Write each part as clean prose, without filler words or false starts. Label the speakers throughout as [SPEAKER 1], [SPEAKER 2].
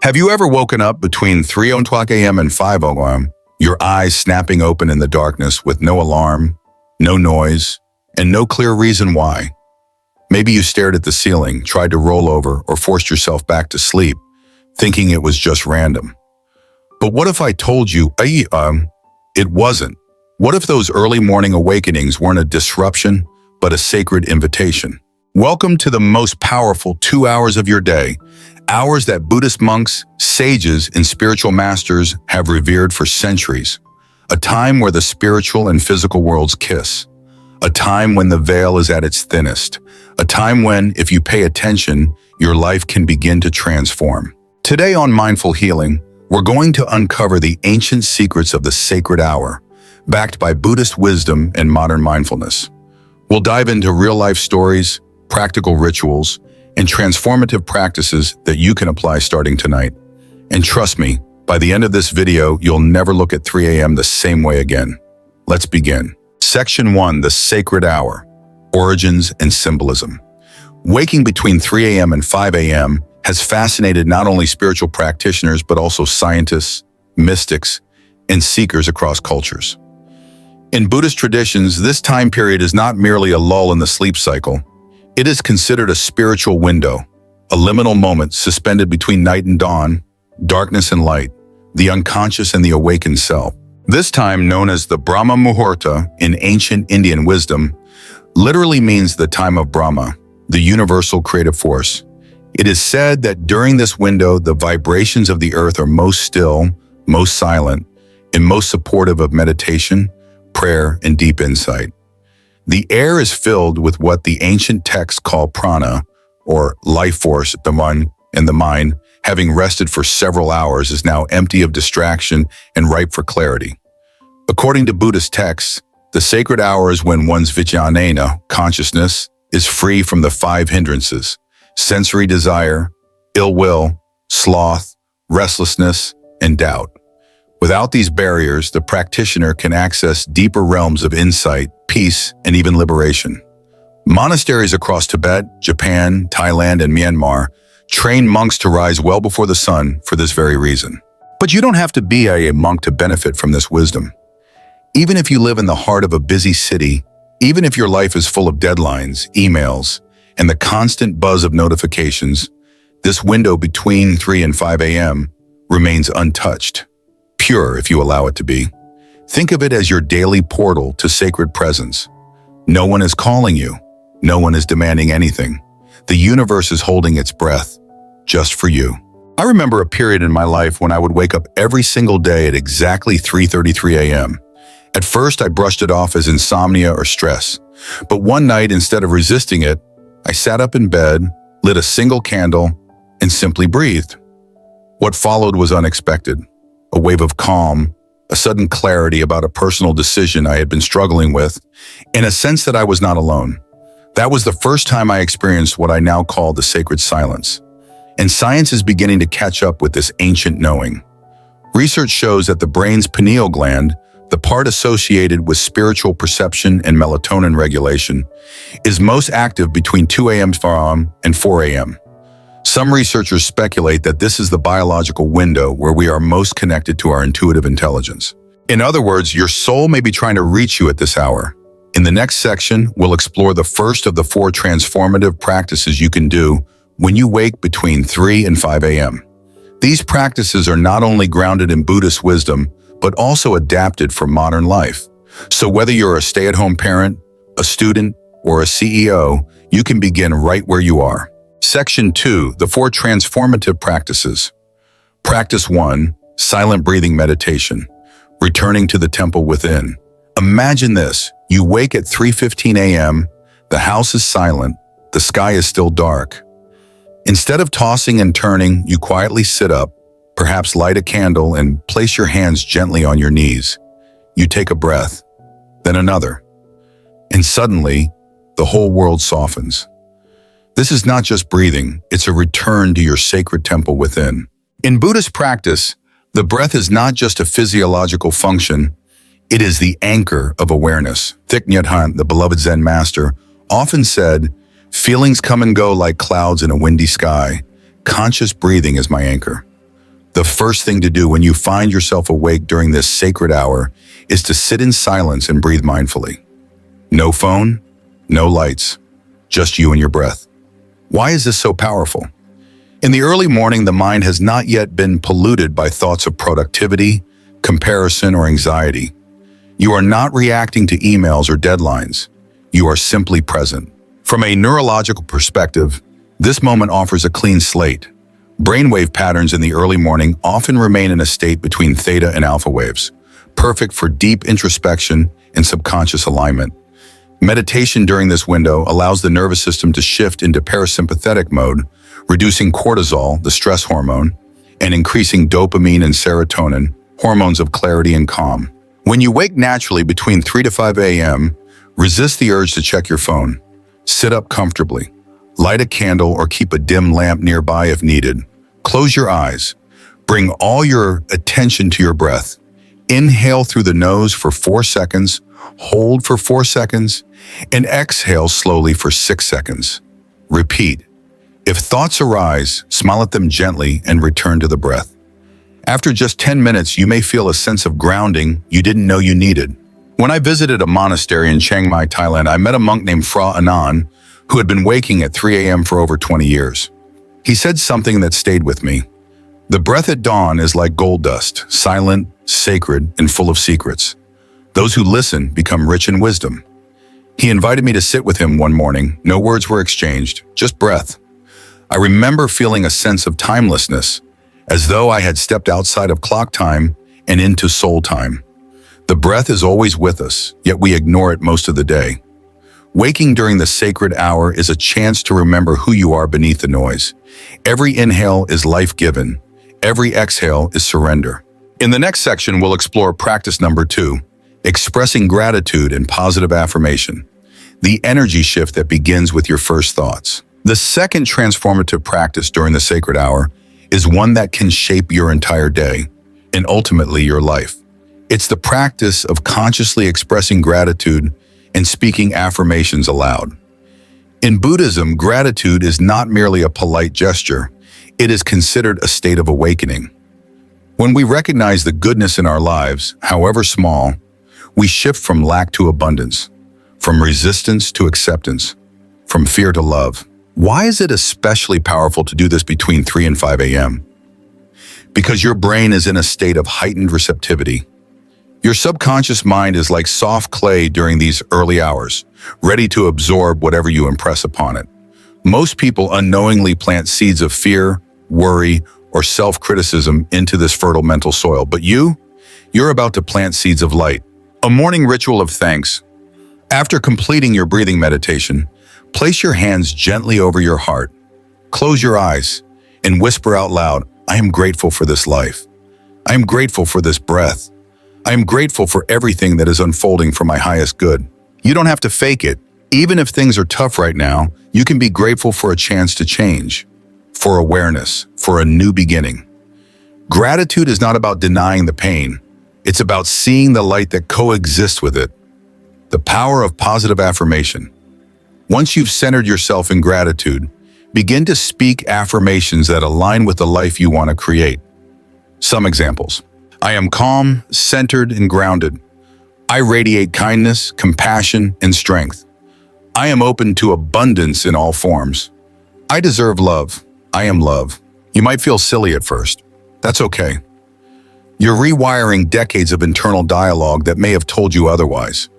[SPEAKER 1] Have you ever woken up between 3:00 a.m. and 5:00 a.m., your eyes snapping open in the darkness with no alarm, no noise, and no clear reason why? Maybe you stared at the ceiling, tried to roll over, or forced yourself back to sleep, thinking it was just random. But what if I told you, it wasn't? What if those early morning awakenings weren't a disruption, but a sacred invitation? Welcome to the most powerful 2 hours of your day, hours that Buddhist monks, sages, and spiritual masters have revered for centuries. A time where the spiritual and physical worlds kiss. A time when the veil is at its thinnest. A time when, if you pay attention, your life can begin to transform. Today on Mindful Healing, we're going to uncover the ancient secrets of the sacred hour, backed by Buddhist wisdom and modern mindfulness. We'll dive into real-life stories, practical rituals, and transformative practices that you can apply starting tonight. And trust me, by the end of this video, you'll never look at 3 a.m. the same way again. Let's begin. Section 1, the sacred hour, origins and symbolism. Waking between 3 a.m. and 5 a.m. has fascinated not only spiritual practitioners, but also scientists, mystics, and seekers across cultures. In Buddhist traditions, this time period is not merely a lull in the sleep cycle. It is considered a spiritual window, a liminal moment suspended between night and dawn, darkness and light, the unconscious and the awakened self. This time, known as the Brahma Muhurta in ancient Indian wisdom, literally means the time of Brahma, the universal creative force. It is said that during this window, the vibrations of the earth are most still, most silent, and most supportive of meditation, prayer, and deep insight. The air is filled with what the ancient texts call prana, or life force. The mind, having rested for several hours, is now empty of distraction and ripe for clarity. According to Buddhist texts, the sacred hour is when one's vijnana, consciousness, is free from the 5 hindrances: sensory desire, ill will, sloth, restlessness, and doubt. Without these barriers, the practitioner can access deeper realms of insight, peace, and even liberation. Monasteries across Tibet, Japan, Thailand, and Myanmar train monks to rise well before the sun for this very reason. But you don't have to be a monk to benefit from this wisdom. Even if you live in the heart of a busy city, even if your life is full of deadlines, emails, and the constant buzz of notifications, this window between 3 and 5 a.m. remains untouched. Pure, if you allow it to be. Think of it as your daily portal to sacred presence. No one is calling you. No one is demanding anything. The universe is holding its breath, just for you. I remember a period in my life when I would wake up every single day at exactly 3:33 a.m. At first, I brushed it off as insomnia or stress. But one night, instead of resisting it, I sat up in bed, lit a single candle, and simply breathed. What followed was unexpected. A wave of calm, a sudden clarity about a personal decision I had been struggling with, and a sense that I was not alone. That was the first time I experienced what I now call the sacred silence. And science is beginning to catch up with this ancient knowing. Research shows that the brain's pineal gland, the part associated with spiritual perception and melatonin regulation, is most active between 2 a.m. and 4 a.m. Some researchers speculate that this is the biological window where we are most connected to our intuitive intelligence. In other words, your soul may be trying to reach you at this hour. In the next section, we'll explore the first of the 4 transformative practices you can do when you wake between 3 and 5 a.m. These practices are not only grounded in Buddhist wisdom, but also adapted for modern life. So whether you're a stay-at-home parent, a student, or a CEO, you can begin right where you are. Section 2, the 4 transformative practices. Practice 1, silent breathing meditation, returning to the temple within. Imagine this, you wake at 3:15 a.m., the house is silent, the sky is still dark. Instead of tossing and turning, you quietly sit up, perhaps light a candle and place your hands gently on your knees. You take a breath, then another, and suddenly, the whole world softens. This is not just breathing, it's a return to your sacred temple within. In Buddhist practice, the breath is not just a physiological function, it is the anchor of awareness. Thich Nhat Hanh, the beloved Zen master, often said, "Feelings come and go like clouds in a windy sky. Conscious breathing is my anchor." The first thing to do when you find yourself awake during this sacred hour is to sit in silence and breathe mindfully. No phone, no lights, just you and your breath. Why is this so powerful? In the early morning, the mind has not yet been polluted by thoughts of productivity, comparison, or anxiety. You are not reacting to emails or deadlines. You are simply present. From a neurological perspective, this moment offers a clean slate. Brainwave patterns in the early morning often remain in a state between theta and alpha waves, perfect for deep introspection and subconscious alignment. Meditation during this window allows the nervous system to shift into parasympathetic mode, reducing cortisol, the stress hormone, and increasing dopamine and serotonin, hormones of clarity and calm. When you wake naturally between 3 to 5 a.m., resist the urge to check your phone. Sit up comfortably. Light a candle or keep a dim lamp nearby if needed. Close your eyes. Bring all your attention to your breath. Inhale through the nose for 4 seconds, hold for 4 seconds, and exhale slowly for 6 seconds. Repeat. If thoughts arise, smile at them gently and return to the breath. After just 10 minutes, you may feel a sense of grounding you didn't know you needed. When I visited a monastery in Chiang Mai, Thailand, I met a monk named Phra Anan, who had been waking at 3 a.m. for over 20 years. He said something that stayed with me. The breath at dawn is like gold dust, silent, sacred, and full of secrets. Those who listen become rich in wisdom. He invited me to sit with him one morning. No words were exchanged, just breath. I remember feeling a sense of timelessness, as though I had stepped outside of clock time and into soul time. The breath is always with us, yet we ignore it most of the day. Waking during the sacred hour is a chance to remember who you are beneath the noise. Every inhale is life-given. Every exhale is surrender. In the next section, we'll explore practice number 2, expressing gratitude and positive affirmation, the energy shift that begins with your first thoughts. The second transformative practice during the sacred hour is one that can shape your entire day and ultimately your life. It's the practice of consciously expressing gratitude and speaking affirmations aloud. In Buddhism, gratitude is not merely a polite gesture. It is considered a state of awakening. When we recognize the goodness in our lives, however small, we shift from lack to abundance, from resistance to acceptance, from fear to love. Why is it especially powerful to do this between 3 and 5 a.m.? Because your brain is in a state of heightened receptivity. Your subconscious mind is like soft clay during these early hours, ready to absorb whatever you impress upon it. Most people unknowingly plant seeds of fear, worry, or self-criticism into this fertile mental soil, but you're about to plant seeds of light. A morning ritual of thanks. After completing your breathing meditation, place your hands gently over your heart. Close your eyes and whisper out loud, "I am grateful for this life. I am grateful for this breath. I am grateful for everything that is unfolding for my highest good." You don't have to fake it. Even if things are tough right now, you can be grateful for a chance to change, for awareness, for a new beginning. Gratitude is not about denying the pain. It's about seeing the light that coexists with it. The power of positive affirmation. Once you've centered yourself in gratitude, begin to speak affirmations that align with the life you want to create. Some examples. I am calm, centered, and grounded. I radiate kindness, compassion, and strength. I am open to abundance in all forms. I deserve love. I am love. You might feel silly at first. That's okay. You're rewiring decades of internal dialogue that may have told you otherwise.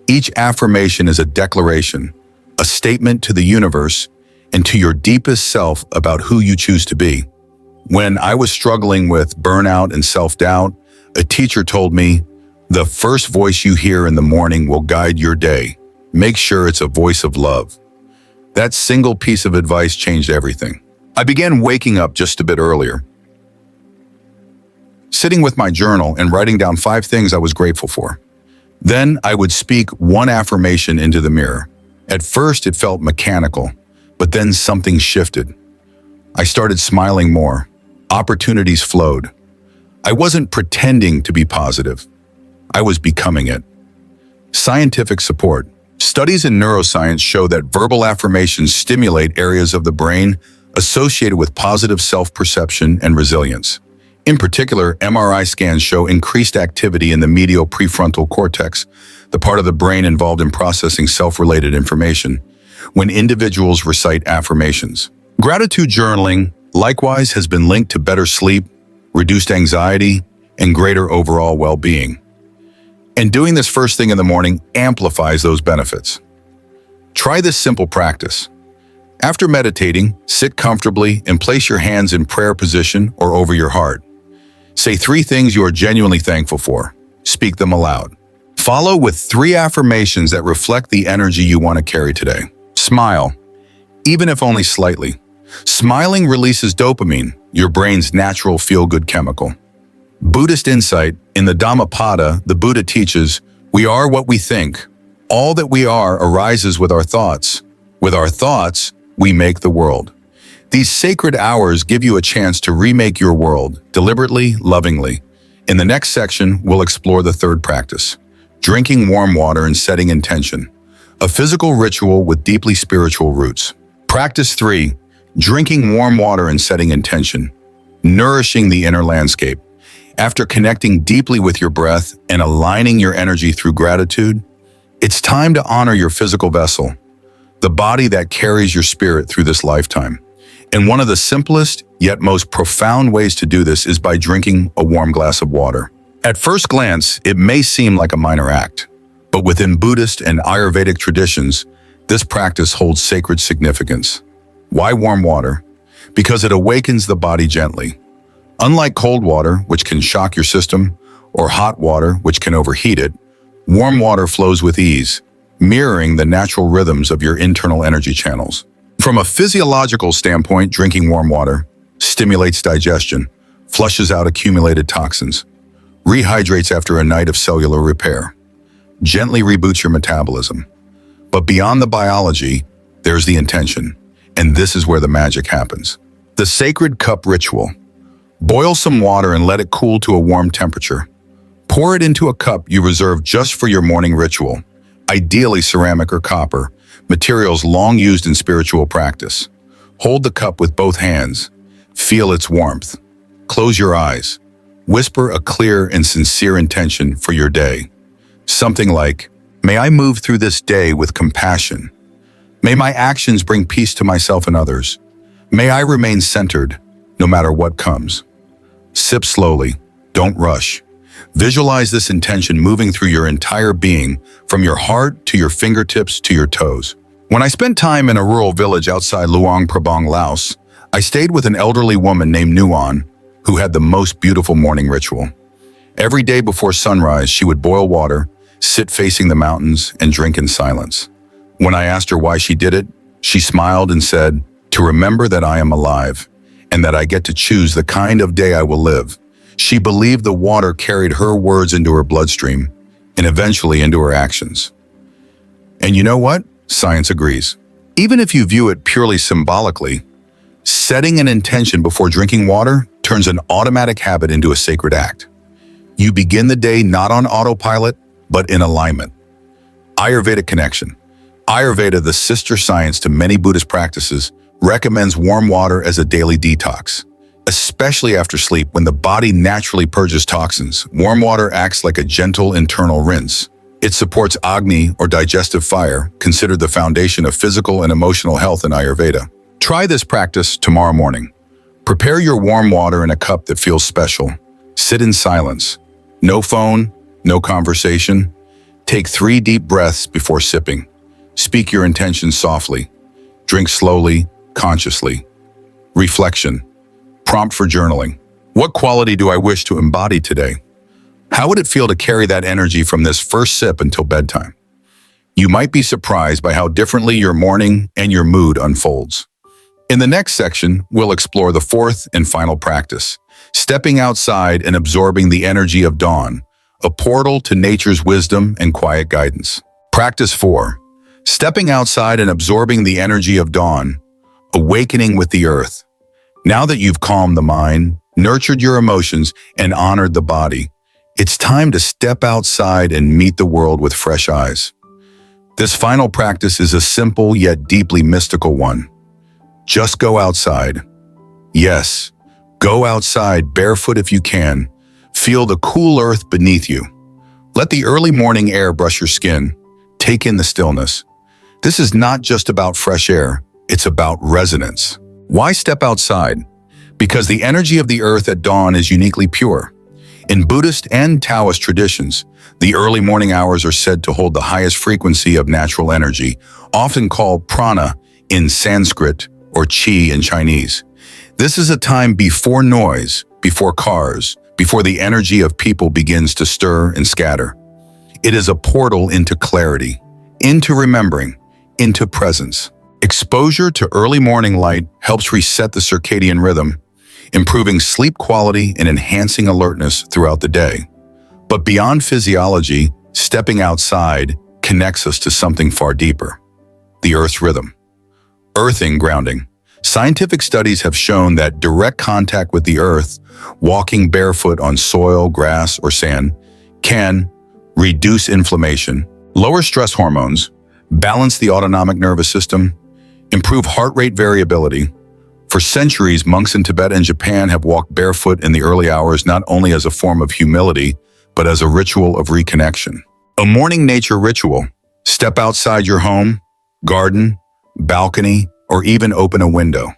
[SPEAKER 1] Each affirmation is a declaration, a statement to the universe and to your deepest self about who you choose to be. When I was struggling with burnout and self-doubt, a teacher told me, "The first voice you hear in the morning will guide your day. Make sure it's a voice of love." That single piece of advice changed everything. I began waking up just a bit earlier, sitting with my journal and writing down 5 things I was grateful for. Then I would speak one affirmation into the mirror. At first it felt mechanical, but then something shifted. I started smiling more. Opportunities flowed. I wasn't pretending to be positive. I was becoming it. Scientific support. Studies in neuroscience show that verbal affirmations stimulate areas of the brain associated with positive self-perception and resilience. In particular, MRI scans show increased activity in the medial prefrontal cortex, the part of the brain involved in processing self-related information, when individuals recite affirmations. Gratitude journaling, likewise, has been linked to better sleep, reduced anxiety, and greater overall well-being. And doing this first thing in the morning amplifies those benefits. Try this simple practice. After meditating, sit comfortably and place your hands in prayer position or over your heart. Say 3 things you are genuinely thankful for. Speak them aloud. Follow with 3 affirmations that reflect the energy you want to carry today. Smile, even if only slightly. Smiling releases dopamine, your brain's natural feel-good chemical. Buddhist insight, in the Dhammapada, the Buddha teaches, we are what we think. All that we are arises with our thoughts. With our thoughts, we make the world. These sacred hours give you a chance to remake your world, deliberately, lovingly. In the next section, we'll explore the 3rd practice, drinking warm water and setting intention, a physical ritual with deeply spiritual roots. Practice 3, drinking warm water and setting intention, nourishing the inner landscape. After connecting deeply with your breath and aligning your energy through gratitude, it's time to honor your physical vessel, the body that carries your spirit through this lifetime. And one of the simplest yet most profound ways to do this is by drinking a warm glass of water. At first glance, it may seem like a minor act, but within Buddhist and Ayurvedic traditions, this practice holds sacred significance. Why warm water? Because it awakens the body gently. Unlike cold water, which can shock your system, or hot water, which can overheat it, warm water flows with ease, mirroring the natural rhythms of your internal energy channels. From a physiological standpoint, drinking warm water stimulates digestion, flushes out accumulated toxins, rehydrates after a night of cellular repair, gently reboots your metabolism. But beyond the biology, there's the intention, and this is where the magic happens. The sacred cup ritual. Boil some water and let it cool to a warm temperature. Pour it into a cup you reserve just for your morning ritual, ideally ceramic or copper, materials long used in spiritual practice. Hold the cup with both hands. Feel its warmth. Close your eyes. Whisper a clear and sincere intention for your day. Something like, may I move through this day with compassion. May my actions bring peace to myself and others. May I remain centered, no matter what comes. Sip slowly. Don't rush. Visualize this intention moving through your entire being, from your heart to your fingertips to your toes. When I spent time in a rural village outside Luang Prabang, Laos, I stayed with an elderly woman named Nuan, who had the most beautiful morning ritual. Every day before sunrise, she would boil water, sit facing the mountains, and drink in silence. When I asked her why she did it, she smiled and said, to remember that I am alive, and that I get to choose the kind of day I will live. She believed the water carried her words into her bloodstream, and eventually into her actions. And you know what? Science agrees. Even if you view it purely symbolically, setting an intention before drinking water turns an automatic habit into a sacred act. You begin the day not on autopilot, but in alignment. Ayurvedic connection. Ayurveda, the sister science to many Buddhist practices, recommends warm water as a daily detox. Especially after sleep, when the body naturally purges toxins, warm water acts like a gentle internal rinse. It supports Agni, or digestive fire, considered the foundation of physical and emotional health in Ayurveda. Try this practice tomorrow morning. Prepare your warm water in a cup that feels special. Sit in silence. No phone, no conversation. Take 3 deep breaths before sipping. Speak your intentions softly. Drink slowly, consciously. Reflection. Prompt for journaling. What quality do I wish to embody today? How would it feel to carry that energy from this first sip until bedtime? You might be surprised by how differently your morning and your mood unfolds. In the next section, we'll explore the 4th and final practice, stepping outside and absorbing the energy of dawn, a portal to nature's wisdom and quiet guidance. Practice 4. Stepping outside and absorbing the energy of dawn, awakening with the earth. Now that you've calmed the mind, nurtured your emotions, and honored the body, it's time to step outside and meet the world with fresh eyes. This final practice is a simple yet deeply mystical one. Just go outside. Yes, Go outside barefoot if you can. Feel the cool earth beneath you. Let the early morning air brush your skin. Take in the stillness. This is not just about fresh air, it's about resonance. Why step outside? Because the energy of the earth at dawn is uniquely pure. In Buddhist and Taoist traditions, the early morning hours are said to hold the highest frequency of natural energy, often called prana in Sanskrit or qi in Chinese. This is a time before noise, before cars, before the energy of people begins to stir and scatter. It is a portal into clarity, into remembering, into presence. Exposure to early morning light helps reset the circadian rhythm, improving sleep quality and enhancing alertness throughout the day. But beyond physiology, stepping outside connects us to something far deeper: the Earth's rhythm. Earthing, grounding. Scientific studies have shown that direct contact with the earth, walking barefoot on soil, grass, or sand, can reduce inflammation, lower stress hormones, balance the autonomic nervous system, improve heart rate variability. For centuries, monks in Tibet and Japan have walked barefoot in the early hours not only as a form of humility, but as a ritual of reconnection. A morning nature ritual. Step outside your home, garden, balcony, or even open a window.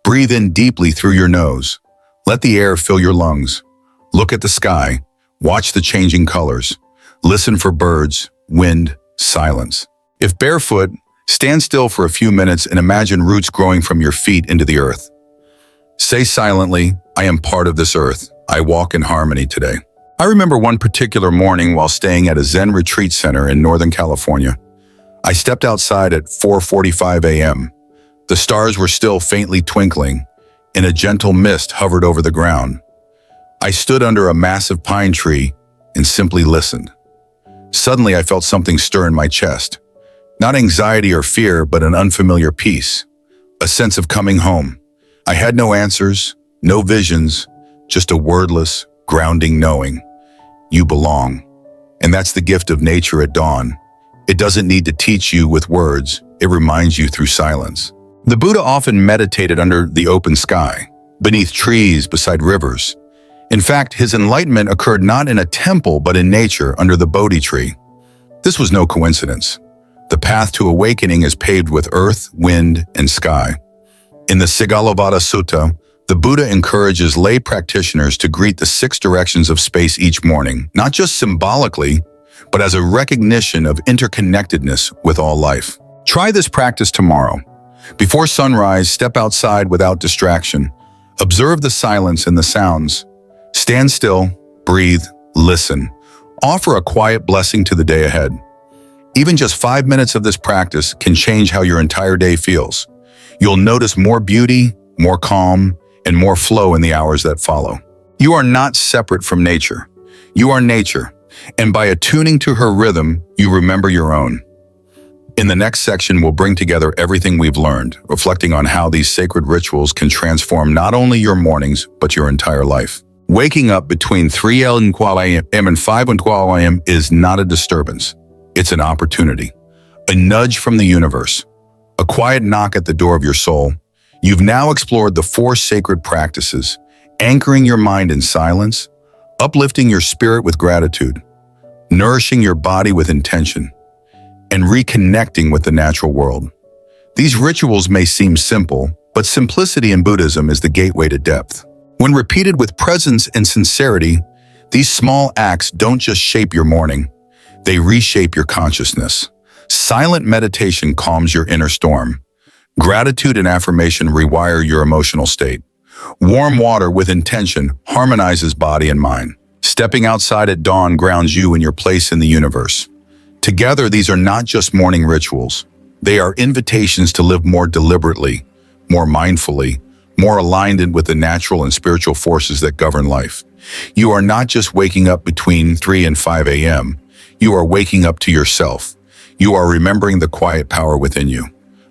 [SPEAKER 1] Breathe in deeply through your nose. Let the air fill your lungs. Look at the sky. Watch the changing colors. Listen for birds, wind, silence. If barefoot, stand still for a few minutes and imagine roots growing from your feet into the earth. Say silently, "I am part of this earth. I walk in harmony today." I remember one particular morning while staying at a Zen retreat center in Northern California. I stepped outside at 4:45 a.m. The stars were still faintly twinkling, and a gentle mist hovered over the ground. I stood under a massive pine tree and simply listened. Suddenly, I felt something stir in my chest. Not anxiety or fear, but an unfamiliar peace, a sense of coming home. I had no answers, no visions, just a wordless, grounding knowing. You belong. And that's the gift of nature at dawn. It doesn't need to teach you with words, it reminds you through silence. The Buddha often meditated under the open sky, beneath trees, beside rivers. In fact, his enlightenment occurred not in a temple, but in nature under the Bodhi tree. This was no coincidence. The path to awakening is paved with earth, wind, and sky. In the Sigalovada Sutta, the Buddha encourages lay practitioners to greet the 6 directions of space each morning, not just symbolically, but as a recognition of interconnectedness with all life. Try this practice tomorrow. Before sunrise, step outside without distraction. Observe the silence and the sounds. Stand still, breathe, listen. Offer a quiet blessing to the day ahead. Even just 5 minutes of this practice can change how your entire day feels. You'll notice more beauty, more calm, and more flow in the hours that follow. You are not separate from nature. You are nature, and by attuning to her rhythm, you remember your own. In the next section, we'll bring together everything we've learned, reflecting on how these sacred rituals can transform not only your mornings, but your entire life. Waking up between 3AM and 5AM is not a disturbance. It's an opportunity, a nudge from the universe, a quiet knock at the door of your soul. You've now explored the 4 sacred practices, anchoring your mind in silence, uplifting your spirit with gratitude, nourishing your body with intention, and reconnecting with the natural world. These rituals may seem simple, but simplicity in Buddhism is the gateway to depth. When repeated with presence and sincerity, these small acts don't just shape your morning, they reshape your consciousness. Silent meditation calms your inner storm. Gratitude and affirmation rewire your emotional state. Warm water with intention harmonizes body and mind. Stepping outside at dawn grounds you in your place in the universe. Together, these are not just morning rituals. They are invitations to live more deliberately, more mindfully, more aligned with the natural and spiritual forces that govern life. You are not just waking up between 3 and 5 a.m. You are waking up to yourself. You are remembering the quiet power within you,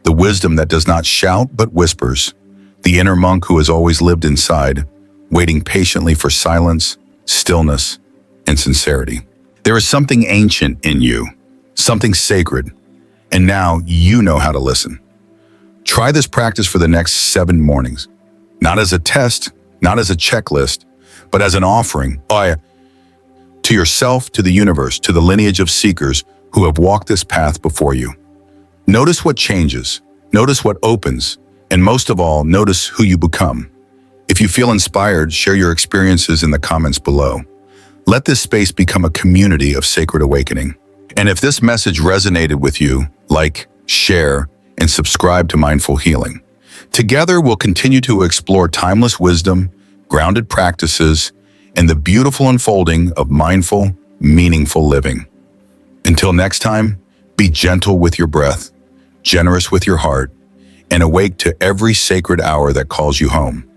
[SPEAKER 1] the wisdom that does not shout but whispers, the inner monk who has always lived inside, waiting patiently for silence, stillness, and sincerity. There is something ancient in you, something sacred, and now you know how to listen. Try this practice for the next 7 mornings, not as a test, not as a checklist, but as an offering to yourself, to the universe, to the lineage of seekers who have walked this path before you. Notice what changes, notice what opens, and most of all, notice who you become. If you feel inspired, share your experiences in the comments below. Let this space become a community of sacred awakening. And if this message resonated with you, like, share, and subscribe to Mindful Healing. Together, we'll continue to explore timeless wisdom, grounded practices, and the beautiful unfolding of mindful, meaningful living. Until next time, be gentle with your breath, generous with your heart, and awake to every sacred hour that calls you home.